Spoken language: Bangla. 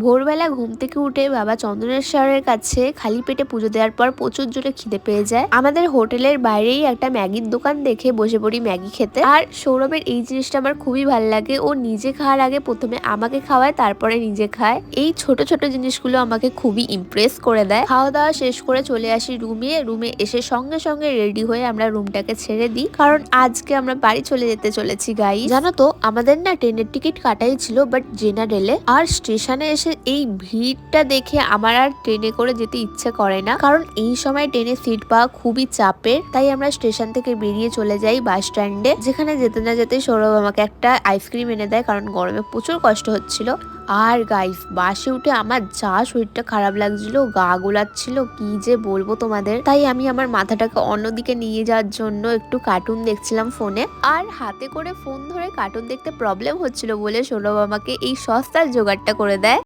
ভোরবেলা ঘুম থেকে উঠে বাবা চন্দনেশ্বরের কাছে খালি পেটে পুজো দেওয়ার পর প্রচুর জোরে খিদে পেয়ে যায়। আমাদের হোটেলের বাইরেই একটা ম্যাগির দোকান দেখে বসে পড়ি ম্যাগি খেতে। আর সৌরভের এই জিনিসটা আমার খুবই ভালো লাগে, ও নিজে খাওয়ার আগে প্রথমে আমাকে খাওয়ায়, তারপরে নিজে খায়। এই ছোট ছোট জিনিসগুলো আমাকে খুবই ইমপ্রেস করে দেয়। খাওয়া দাওয়া শেষ করে চলে আসি রুমে এসে সঙ্গে সঙ্গে রেডি হয়ে আমরা রুমটাকে ছেড়ে দিই, কারণ আজকে আমরা বাড়ি চলে যেতে চলেছি। গাইস জানো তো, আমাদের না ট্রেনের টিকিট কাটাই ছিল, বাট জেনারেলে। আর স্টেশনে এসে এই ভিড়টা দেখে আমার আর ট্রেনে করে যেতে ইচ্ছে করে না, কারণ এই সময় ট্রেনে সিট পাওয়া খুবই চাপের। তাই আমরা স্টেশন থেকে বেরিয়ে চলে যাই বাস স্ট্যান্ডে, যেখানে যেতে না যেতে সৌরভ আমাকে একটা আইসক্রিম এনে দেয়, কারণ গরমে প্রচুর কষ্ট হচ্ছিল। আর গাইস বাসে উঠে আমার যা শরীরটা খারাপ লাগছিল, গা গোলাচ্ছিল, কি যে বলবো তোমাদের। তাই আমি আমার মাথাটাকে অন্যদিকে নিয়ে যাওয়ার জন্য একটু কার্টুন দেখছিলাম ফোনে। আর হাতে করে ফোন ধরে কার্টুন দেখতে প্রবলেম হচ্ছিল বলে সৌরভ আমাকে এই সস্তার জোগাড়টা করে দেয়।